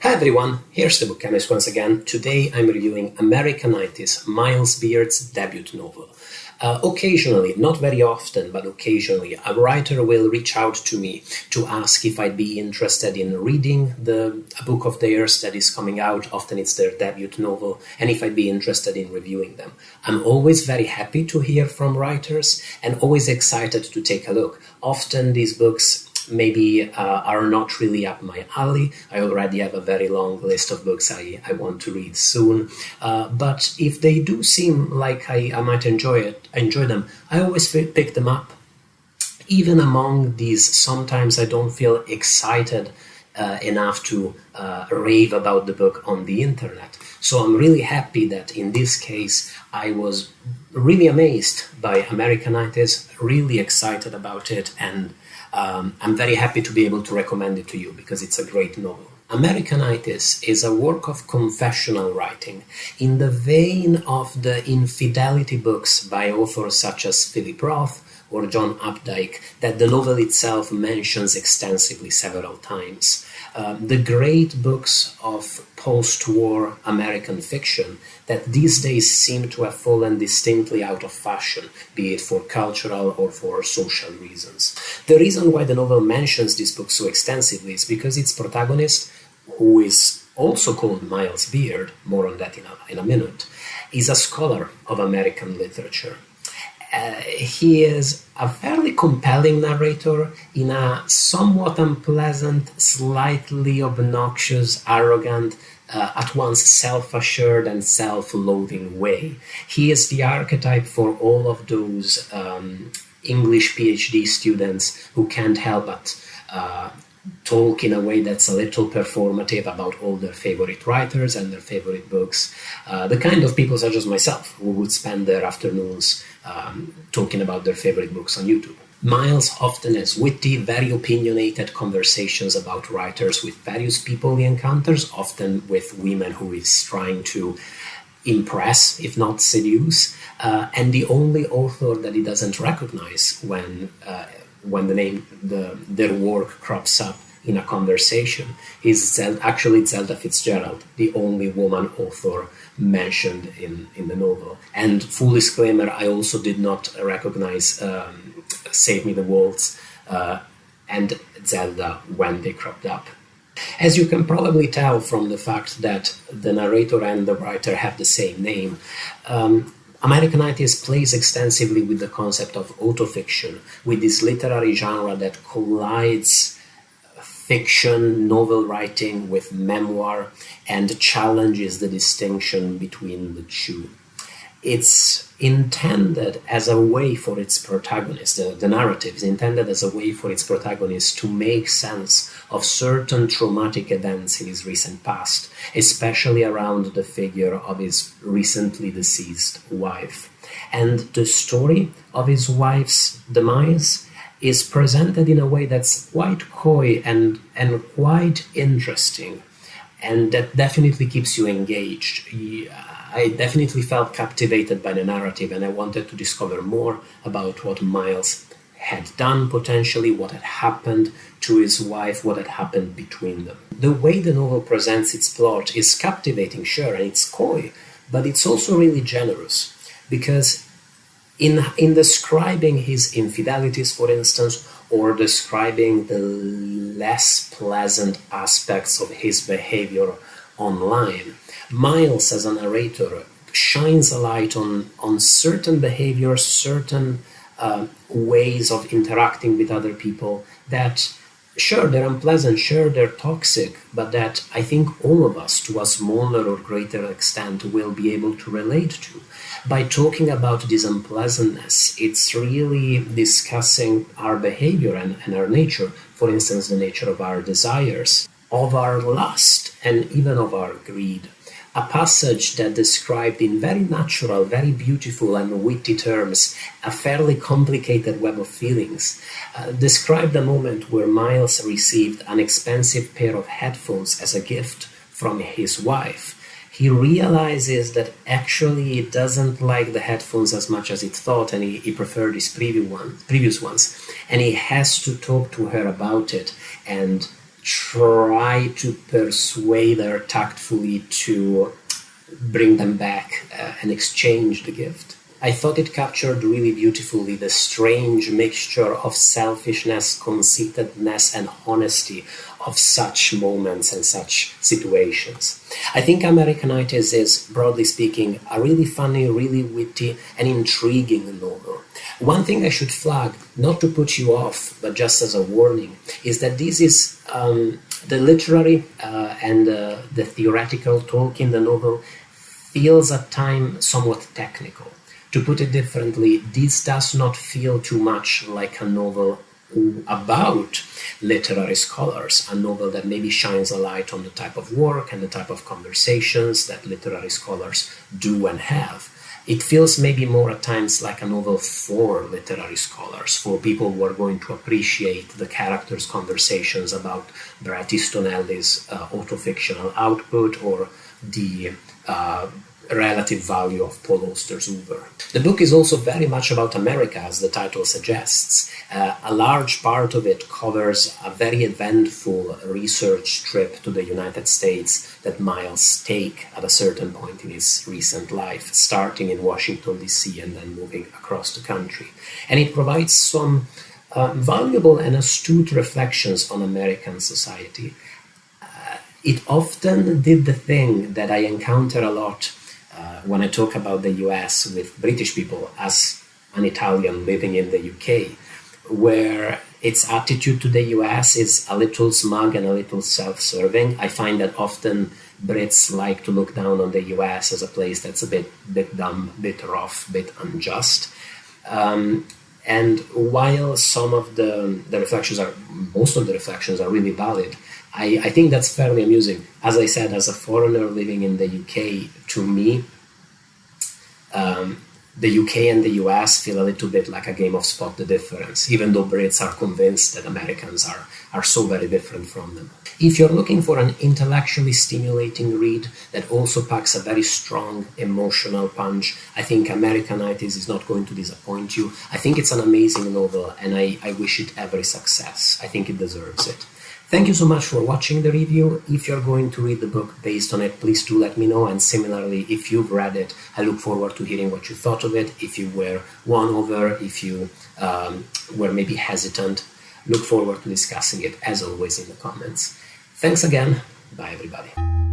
Hi everyone, here's the Book Chemist once again. Today I'm reviewing Americanitis, Miles Beard's debut novel. Occasionally, not very often, but occasionally, a writer will reach out to me to ask if I'd be interested in reading a book of theirs that is coming out. Often it's their debut novel, and if I'd be interested in reviewing them. I'm always very happy to hear from writers and always excited to take a look. Often these books maybe are not really up my alley. I already have a very long list of books I want to read soon. But if they do seem like I might enjoy them, I always pick them up. Even among these, sometimes I don't feel excited enough to rave about the book on the internet. So I'm really happy that in this case I was really amazed by Americanitis, really excited about it, and I'm very happy to be able to recommend it to you because it's a great novel. Americanitis is a work of confessional writing in the vein of the infidelity books by authors such as Philip Roth or John Updike that the novel itself mentions extensively several times. The great books of post-war American fiction that these days seem to have fallen distinctly out of fashion, be it for cultural or for social reasons. The reason why the novel mentions this book so extensively is because its protagonist, who is also called Miles Beard, more on that in a minute, is a scholar of American literature. He is a fairly compelling narrator in a somewhat unpleasant, slightly obnoxious, arrogant, at once self-assured and self-loathing way. He is the archetype for all of those English PhD students who can't help but talk in a way that's a little performative about all their favorite writers and their favorite books. The kind of people such as myself who would spend their afternoons talking about their favorite books on YouTube. Miles often has witty, very opinionated conversations about writers with various people he encounters, often with women who he's trying to impress, if not seduce, and the only author that he doesn't recognize when their work crops up in a conversation is actually Zelda Fitzgerald, the only woman author mentioned in the novel. And full disclaimer, I also did not recognize Save Me the Waltz and Zelda when they cropped up. As you can probably tell from the fact that the narrator and the writer have the same name, Americanitis plays extensively with the concept of autofiction, with this literary genre that collides fiction, novel writing with memoir, and challenges the distinction between the two. It's intended as a way for its protagonist, the narrative is intended as a way for its protagonist to make sense of certain traumatic events in his recent past, especially around the figure of his recently deceased wife. And the story of his wife's demise is presented in a way that's quite coy and quite interesting, and that definitely keeps you engaged. I definitely felt captivated by the narrative, and I wanted to discover more about what Miles had done potentially, what had happened to his wife, what had happened between them. The way the novel presents its plot is captivating, sure, and it's coy, but it's also really generous, because in describing his infidelities, for instance, or describing the less pleasant aspects of his behavior online, Miles, as a narrator, shines a light on certain behaviors, certain ways of interacting with other people that, sure, they're unpleasant, sure, they're toxic, but that I think all of us, to a smaller or greater extent, will be able to relate to. By talking about this unpleasantness, it's really discussing our behavior and our nature, for instance, the nature of our desires, of our lust, and even of our greed. A passage that described in very natural, very beautiful and witty terms a fairly complicated web of feelings, described a moment where Miles received an expensive pair of headphones as a gift from his wife. He realizes that actually he doesn't like the headphones as much as he thought, and he preferred his previous ones, and he has to talk to her about it and try to persuade her tactfully to bring them back and exchange the gift. I thought it captured really beautifully the strange mixture of selfishness, conceitedness, and honesty of such moments and such situations. I think Americanitis is, broadly speaking, a really funny, really witty, and intriguing novel. One thing I should flag, not to put you off, but just as a warning, is that this is the literary and the theoretical talk in the novel feels at times somewhat technical. To put it differently, this does not feel too much like a novel about literary scholars, a novel that maybe shines a light on the type of work and the type of conversations that literary scholars do and have. It feels maybe more at times like a novel for literary scholars, for people who are going to appreciate the characters' conversations about Bret Easton Ellis' autofictional output or the relative value of Paul Auster's Uber. The book is also very much about America, as the title suggests. A large part of it covers a very eventful research trip to the United States that Miles takes at a certain point in his recent life, starting in Washington, D.C. and then moving across the country. And it provides some valuable and astute reflections on American society. It often did the thing that I encounter a lot when I talk about the US with British people as an Italian living in the UK, where its attitude to the US is a little smug and a little self-serving. I find that often Brits like to look down on the US as a place that's a bit dumb, bit rough, bit unjust. And while some of the reflections most of the reflections are really valid, I think that's fairly amusing. As I said, as a foreigner living in the UK, to me, the UK and the US feel a little bit like a game of spot the difference, even though Brits are convinced that Americans are so very different from them. If you're looking for an intellectually stimulating read that also packs a very strong emotional punch, I think Americanitis is not going to disappoint you. I think it's an amazing novel, and I wish it every success. I think it deserves it. Thank you so much for watching the review. If you're going to read the book based on it, please do let me know. And similarly, if you've read it, I look forward to hearing what you thought of it. If you were won over, if you were maybe hesitant, look forward to discussing it, as always, in the comments. Thanks again. Bye, everybody.